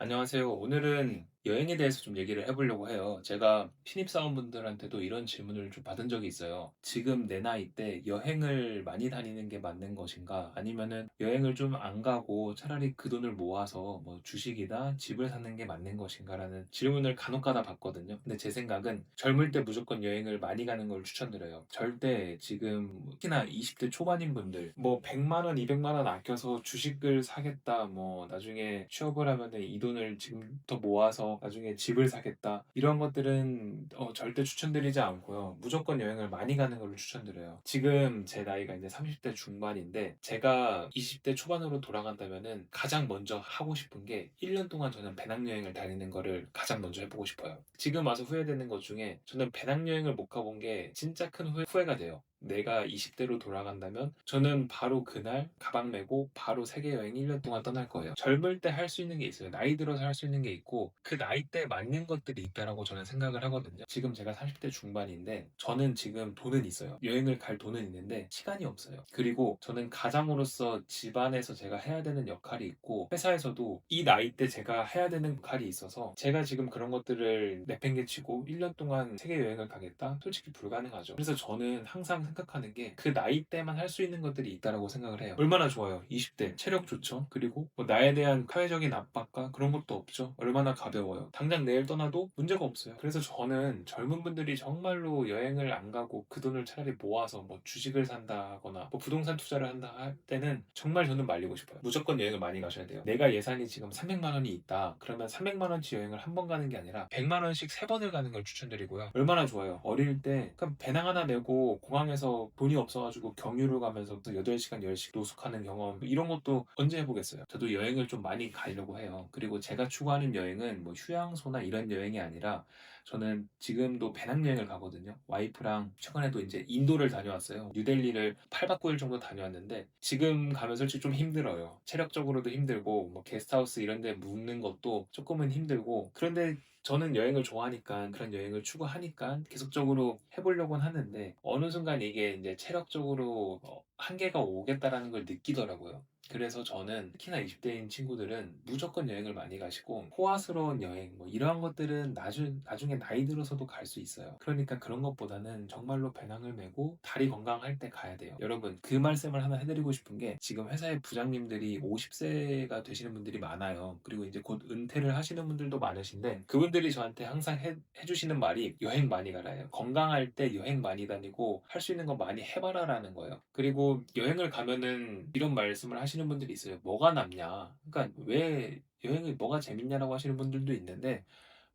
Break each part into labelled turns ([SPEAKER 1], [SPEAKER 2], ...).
[SPEAKER 1] 안녕하세요. 오늘은 여행에 대해서 좀 얘기를 해보려고 해요. 제가 신입사원분들한테도 이런 질문을 좀 받은 적이 있어요. 지금 내 나이 때 여행을 많이 다니는 게 맞는 것인가? 아니면은 여행을 좀 안 가고 차라리 그 돈을 모아서 뭐 주식이나 집을 사는 게 맞는 것인가라는 질문을 간혹가다 받거든요. 근데 제 생각은 젊을 때 무조건 여행을 많이 가는 걸 추천드려요. 절대 지금 특히나 20대 초반인 분들 뭐 100만 원, 200만 원 아껴서 주식을 사겠다. 뭐 나중에 취업을 하면은 이 돈을 지금부터 모아서 나중에 집을 사겠다. 이런 것들은 절대 추천드리지 않고요. 무조건 여행을 많이 가는 걸 추천드려요. 지금 제 나이가 이제 30대 중반인데 제가 20대 초반으로 돌아간다면은 가장 먼저 하고 싶은 게 1년 동안 저는 배낭여행을 다니는 거를 가장 먼저 해보고 싶어요. 지금 와서 후회되는 것 중에 저는 배낭여행을 못 가본 게 진짜 큰 후회가 돼요. 내가 20대로 돌아간다면 저는 바로 그날 가방 메고 바로 세계 여행 1년 동안 떠날 거예요. 젊을 때 할 수 있는 게 있어요. 나이 들어서 할 수 있는 게 있고 그 나이 때 맞는 것들이 있다라고 저는 생각을 하거든요. 지금 제가 30대 중반인데 저는 지금 돈은 있어요. 여행을 갈 돈은 있는데 시간이 없어요. 그리고 저는 가장으로서 집안에서 제가 해야 되는 역할이 있고 회사에서도 이 나이 때 제가 해야 되는 역할이 있어서 제가 지금 그런 것들을 내팽개치고 1년 동안 세계 여행을 가겠다? 솔직히 불가능하죠. 그래서 저는 항상 생각하는 게 그 나이 때만 할 수 있는 것들이 있다라고 생각을 해요. 얼마나 좋아요. 20대 체력 좋죠. 그리고 뭐 나에 대한 사회적인 압박과 그런 것도 없죠. 얼마나 가벼워요. 당장 내일 떠나도 문제가 없어요. 그래서 저는 젊은 분들이 정말로 여행을 안 가고 그 돈을 차라리 모아서 뭐 주식을 산다거나 뭐 부동산 투자를 한다 할 때는 정말 저는 말리고 싶어요. 무조건 여행을 많이 가셔야 돼요. 내가 예산이 지금 300만 원이 있다. 그러면 300만 원치 여행을 한 번 가는 게 아니라 100만 원씩 3번을 가는 걸 추천드리고요. 얼마나 좋아요. 어릴 때 그냥 배낭 하나 메고 공항에서 돈이 없어가지고 경유를 가면서 또 8시간 10시 노숙하는 경험 이런 것도 언제 해보겠어요. 저도 여행을 좀 많이 가려고 해요. 그리고 제가 추구하는 여행은 뭐 휴양소나 이런 여행이 아니라 저는 지금도 배낭여행을 가거든요. 와이프랑 최근에도 이제 인도를 다녀왔어요. 뉴델리를 8박 9일 정도 다녀왔는데 지금 가면 솔직히 좀 힘들어요. 체력적으로도 힘들고 뭐 게스트하우스 이런 데 묵는 것도 조금은 힘들고 그런데 저는 여행을 좋아하니까 그런 여행을 추구하니까 계속적으로 해보려고는 하는데 어느 순간 이게 이제 체력적으로 한계가 오겠다라는 걸 느끼더라고요. 그래서 저는 특히나 20대인 친구들은 무조건 여행을 많이 가시고 호화스러운 여행 뭐 이러한 것들은 나중에 나이 들어서도 갈 수 있어요. 그러니까 그런 것보다는 정말로 배낭을 메고 다리 건강할 때 가야 돼요. 여러분 그 말씀을 하나 해드리고 싶은 게 지금 회사의 부장님들이 50세가 되시는 분들이 많아요. 그리고 이제 곧 은퇴를 하시는 분들도 많으신데 그분들이 저한테 항상 해주시는 말이 여행 많이 가라예요. 건강할 때 여행 많이 다니고 할 수 있는 거 많이 해봐라라는 거예요. 그리고 여행을 가면은 이런 말씀을 하시는 분들이 있어요. 뭐가 남냐? 그러니까 왜 여행이 뭐가 재밌냐라고 하시는 분들도 있는데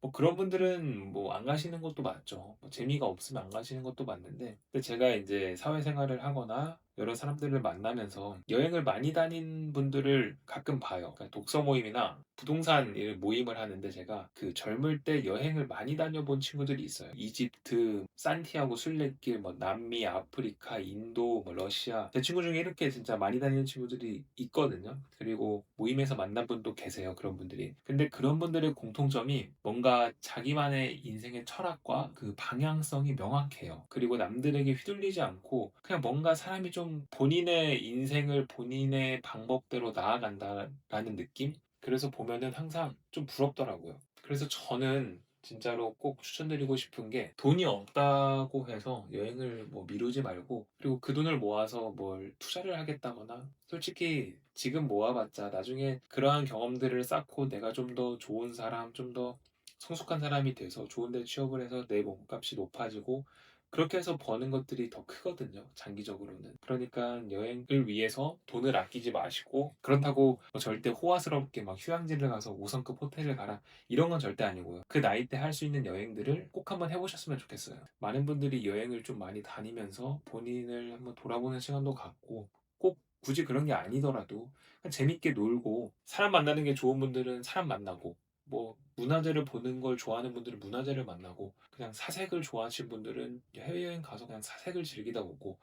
[SPEAKER 1] 뭐 그런 분들은 뭐 안 가시는 것도 맞죠. 뭐 재미가 없으면 안 가시는 것도 맞는데 근데 제가 이제 사회생활을 하거나 여러 사람들을 만나면서 여행을 많이 다닌 분들을 가끔 봐요. 그러니까 독서 모임이나 부동산 모임을 하는데 제가 그 젊을 때 여행을 많이 다녀본 친구들이 있어요. 이집트, 산티아고 순례길, 뭐 남미, 아프리카, 인도, 뭐 러시아. 제 친구 중에 이렇게 진짜 많이 다니는 친구들이 있거든요. 그리고 모임에서 만난 분도 계세요. 그런 분들이. 근데 그런 분들의 공통점이 뭔가 자기만의 인생의 철학과 그 방향성이 명확해요. 그리고 남들에게 휘둘리지 않고 그냥 뭔가 사람이 좀 본인의 인생을 본인의 방법대로 나아간다라는 느낌? 그래서 보면은 항상 좀 부럽더라고요. 그래서 저는 진짜로 꼭 추천드리고 싶은 게 돈이 없다고 해서 여행을 뭐 미루지 말고 그리고 그 돈을 모아서 뭘 투자를 하겠다거나 솔직히 지금 모아봤자 나중에 그러한 경험들을 쌓고 내가 좀 더 좋은 사람, 좀 더 성숙한 사람이 돼서 좋은 데 취업을 해서 내 몸값이 높아지고 그렇게 해서 버는 것들이 더 크거든요. 장기적으로는. 그러니까 여행을 위해서 돈을 아끼지 마시고 그렇다고 뭐 절대 호화스럽게 막 휴양지를 가서 5성급 호텔을 가라 이런 건 절대 아니고요. 그 나이 때 할 수 있는 여행들을 꼭 한번 해보셨으면 좋겠어요. 많은 분들이 여행을 좀 많이 다니면서 본인을 한번 돌아보는 시간도 갖고 꼭 굳이 그런 게 아니더라도 그냥 재밌게 놀고 사람 만나는 게 좋은 분들은 사람 만나고 뭐 문화재를 보는 걸 좋아하는 분들은 문화재를 만나고 그냥 사색을 좋아하시는 분들은 해외여행 가서 그냥 사색을 즐기다 오고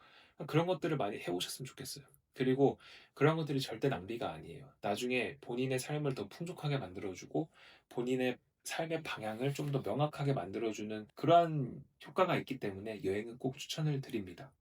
[SPEAKER 1] 그런 것들을 많이 해보셨으면 좋겠어요. 그리고 그런 것들이 절대 낭비가 아니에요. 나중에 본인의 삶을 더 풍족하게 만들어주고 본인의 삶의 방향을 좀 더 명확하게 만들어주는 그러한 효과가 있기 때문에 여행은 꼭 추천을 드립니다.